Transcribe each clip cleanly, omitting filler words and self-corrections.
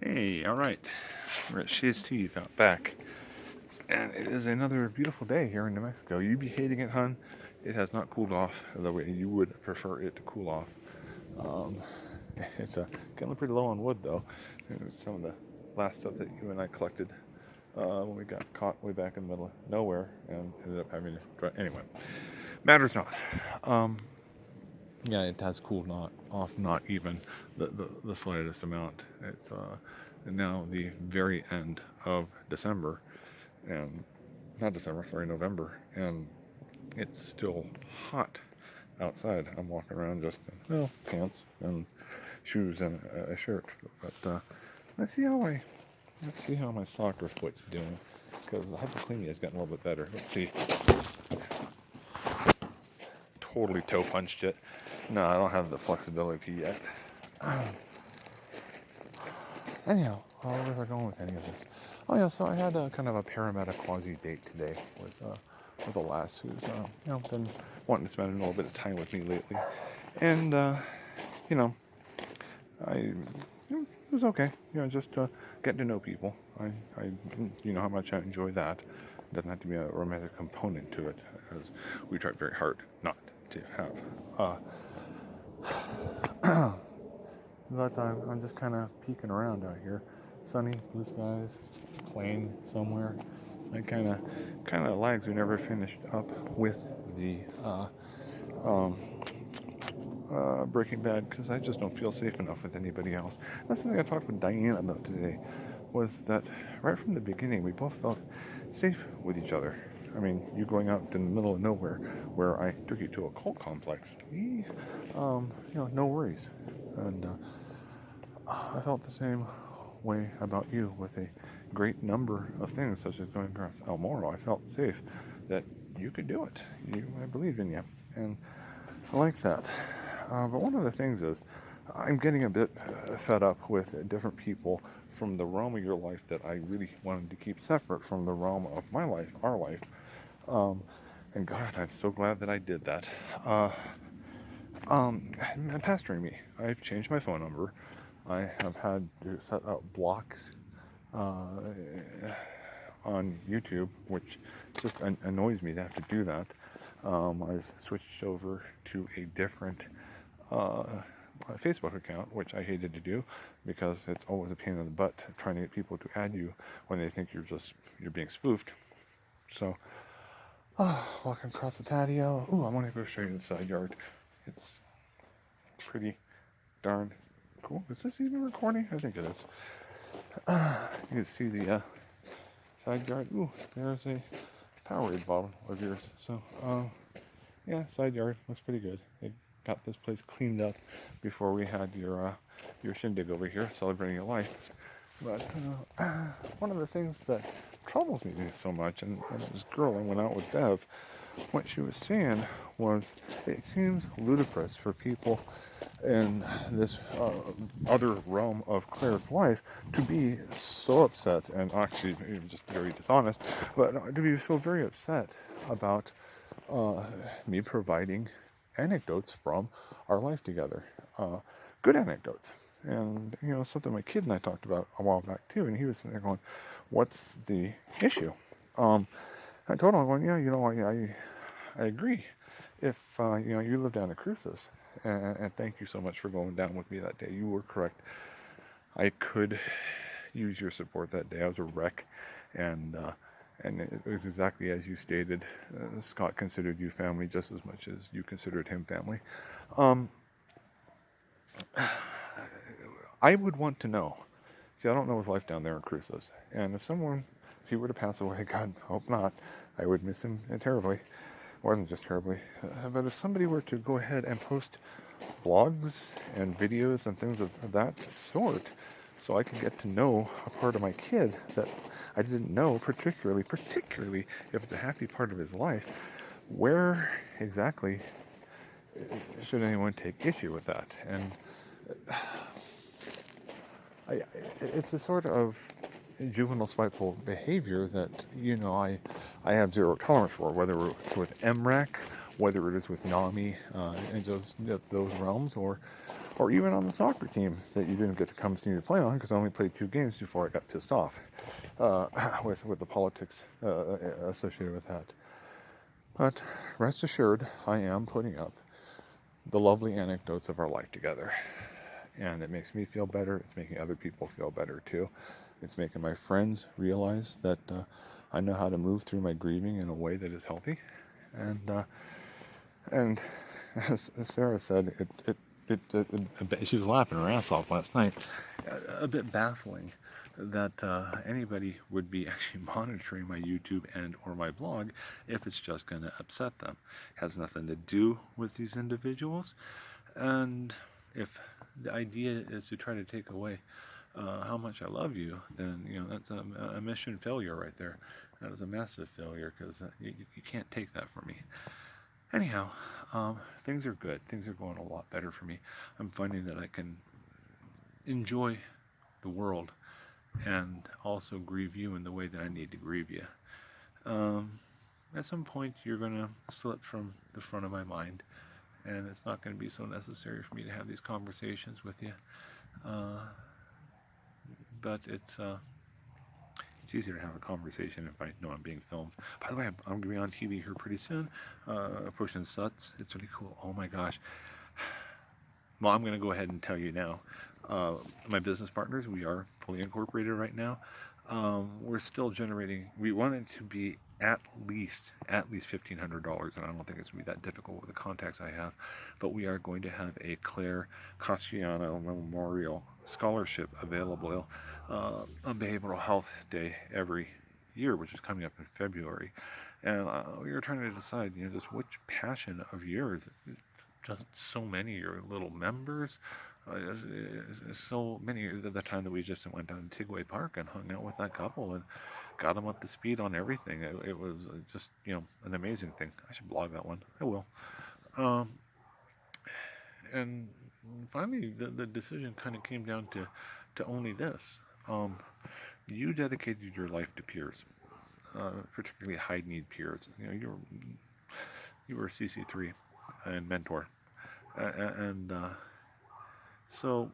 Hey, all right. We're at Shiz Teeth out back, and it is another beautiful day here in New Mexico. You be hating it, hun. It has not cooled off the way you would prefer it to cool off. Um, it's getting pretty low on wood though. Some of the last stuff that you and I collected when we got caught way back in the middle of nowhere and ended up having to try. Anyway, matters not. Um, yeah, it has cooled not off, not even the slightest amount. It's now the very end of December, and not December, sorry, November, and it's still hot outside. I'm walking around just well pants and shoes and a shirt, but let's see how my soccer foot's doing because the hypoclemia has gotten a little bit better. Let's see. Totally toe punched it. No, I don't have the flexibility yet. Anyhow, where was I going with any of this? Oh yeah, so I had a kind of a paramedic quasi date today with a lass who's been wanting to spend a little bit of time with me lately, and you know I it was okay. Just getting to know people. I you know how much I enjoy that. It doesn't have to be a romantic component to it, as we try very hard not to have. But I'm just kind of peeking around out here. Sunny, blue skies, plane somewhere. I kind of lagged. We never finished up with the um, Breaking Bad because I just don't feel safe enough with anybody else. That's something I talked with Diane about today. Was that right from the beginning we both felt safe with each other. I mean, you going out in the middle of nowhere where I took you to a cult complex, no worries. And I felt the same way about you with a great number of things, such as going across El Moro. I felt safe that you could do it. I believed in you, and I like that. But one of the things is, I'm getting a bit fed up with different people from the realm of your life that I really wanted to keep separate from the realm of my life, our life. Um, and God, I'm so glad that I did that. Uh, Pastoring me, I've changed my phone number. I have had to set up blocks uh, on YouTube, which just annoys me to have to do that. I've switched over to a different uh, Facebook account, which I hated to do because it's always a pain in the butt trying to get people to add you when they think you're being spoofed. So, walking across the patio. Ooh, I want to go show you the side yard. It's pretty darn cool. Is this even recording? I think it is. You can see the side yard. Ooh, there's a Powerade bottle of yours. So, yeah, side yard looks pretty good. They got this place cleaned up before we had your shindig over here celebrating your life. But one of the things that troubles me so much, and this girl I went out with Bev, what she was saying was it seems ludicrous for people in this other realm of Claire's life to be so upset and actually just very dishonest, but to be so very upset about me providing anecdotes from our life together, good anecdotes. And something my kid and I talked about a while back too, and he was sitting there going, "What's the issue?" Um, I told him, I'm going, "Yeah, I agree. If you live down at Cruces, and thank you so much for going down with me that day. You were correct. I could use your support that day. I was a wreck, and it was exactly as you stated. Scott considered you family just as much as you considered him family. Um, I would want to know. See, I don't know his life down there in Cruces, and if he were to pass away, God, hope not, I would miss him terribly. Wasn't just terribly, but if somebody were to go ahead and post blogs and videos and things of that sort, so I could get to know a part of my kid that I didn't know, particularly if it's a happy part of his life, where exactly should anyone take issue with that? And it's a sort of juvenile spiteful behavior that I have zero tolerance for, whether it's with MRAC, whether it is with NAMI, and those realms, or or even on the soccer team that you didn't get to come see me play on because I only played 2 games before I got pissed off with the politics associated with that. But rest assured, I am putting up the lovely anecdotes of our life together. And it makes me feel better. It's making other people feel better too. It's making my friends realize that I know how to move through my grieving in a way that is healthy. And as Sarah said, she was laughing her ass off last night. A bit baffling that anybody would be actually monitoring my YouTube and or my blog if it's just going to upset them. It has nothing to do with these individuals, and if the idea is to try to take away how much I love you, then that's a mission failure right there. That is a massive failure because you can't take that from me. Anyhow, things are good. Things are going a lot better for me. I'm finding that I can enjoy the world and also grieve you in the way that I need to grieve you. At some point, you're going to slip from the front of my mind, and it's not going to be so necessary for me to have these conversations with you. But it's easier to have a conversation if I know I'm being filmed. By the way, I'm going to be on TV here pretty soon, pushing Suts. It's really cool. Oh my gosh. Well, I'm going to go ahead and tell you now. My business partners, we are fully incorporated right now. We're still generating. We want it to be at least $1,500, and I don't think it's going to be that difficult with the contacts I have. But we are going to have a Claire Castellano Memorial Scholarship available on Behavioral Health Day every year, which is coming up in February. And we were trying to decide, just which passion of yours. Just so many of your little members. So many of the time that we just went down to Tigway Park and hung out with that couple and got them up to speed on everything. It was just, an amazing thing. I should blog that one. I will. And finally, the decision kind of came down to only this. You dedicated your life to peers, particularly high need peers. You were a CC3 and mentor. And so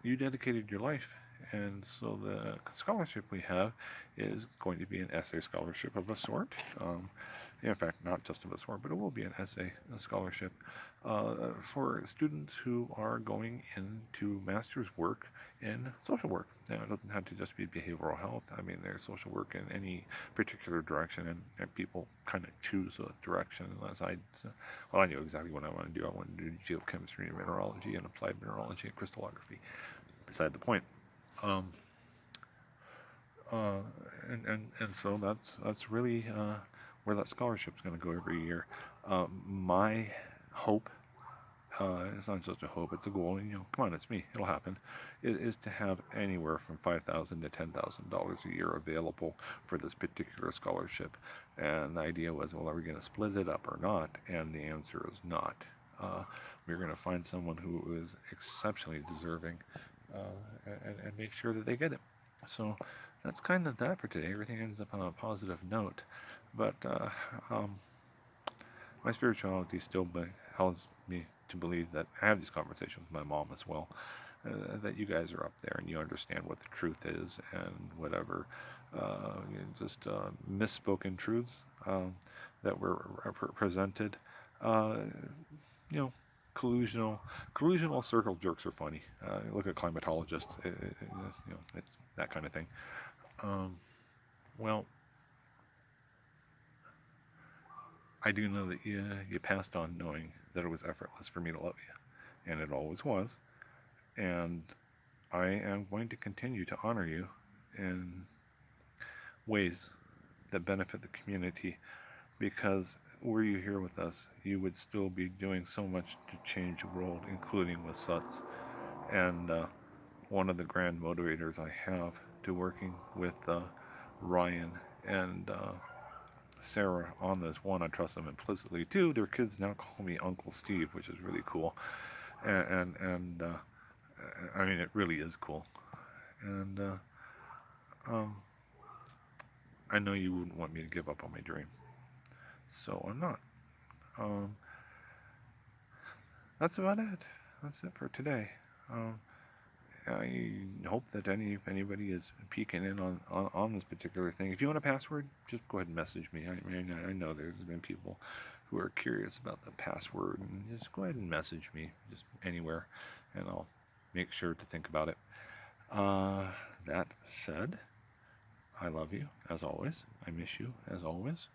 you dedicated your life, and so the scholarship we have is going to be an essay scholarship of a sort. In fact, not just of a sort, but it will be an essay scholarship for students who are going into master's work in social work. Now, it doesn't have to just be behavioral health. I mean, there's social work in any particular direction, and people kind of choose a direction. I knew exactly what I want to do. I want to do geochemistry and mineralogy and applied mineralogy and crystallography. Beside the point. And so that's really where that scholarship's going to go every year. My hope, it's not just a hope, it's a goal, and come on, it's me, it'll happen, is to have anywhere from $5,000 to $10,000 a year available for this particular scholarship. And the idea was, well, are we going to split it up or not? And the answer is not. We're going to find someone who is exceptionally deserving and make sure that they get it. So that's kind of that for today. Everything ends up on a positive note. But my spirituality still helps me to believe that I have these conversations with my mom as well, that you guys are up there and you understand what the truth is and whatever just misspoken truths that were presented. Collusional circle jerks are funny. Look at climatologists. It's that kind of thing. Well, I do know that you passed on knowing that it was effortless for me to love you, and it always was. And I am going to continue to honor you in ways that benefit the community, because were you here with us, you would still be doing so much to change the world, including with SUTS. And one of the grand motivators I have to working with Ryan and Sarah on this, one, I trust them implicitly. Two, their kids now call me Uncle Steve, which is really cool. And I mean, it really is cool. And I know you wouldn't want me to give up on my dream, so I'm not. That's about it. That's it for today. I hope that if anybody is peeking in on this particular thing, if you want a password, just go ahead and message me. I know there's been people who are curious about the password, and just go ahead and message me just anywhere, and I'll make sure to think about it. That said, I love you as always. I miss you as always,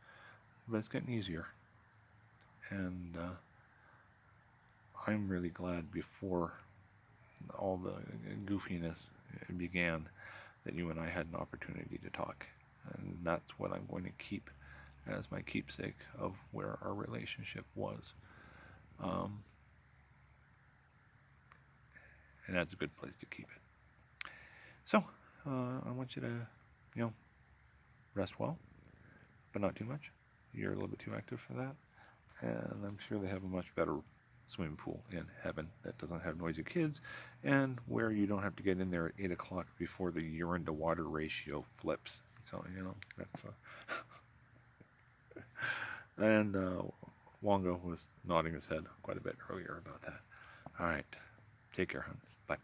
but it's getting easier, and I'm really glad before all the goofiness began that you and I had an opportunity to talk, and that's what I'm going to keep as my keepsake of where our relationship was. And that's a good place to keep it. So, I want you to, rest well, but not too much. You're a little bit too active for that, and I'm sure they have a much better swimming pool in heaven that doesn't have noisy kids, and where you don't have to get in there at 8 o'clock before the urine to water ratio flips. So, that's and Wongo was nodding his head quite a bit earlier about that. All right, take care, hon. Bye.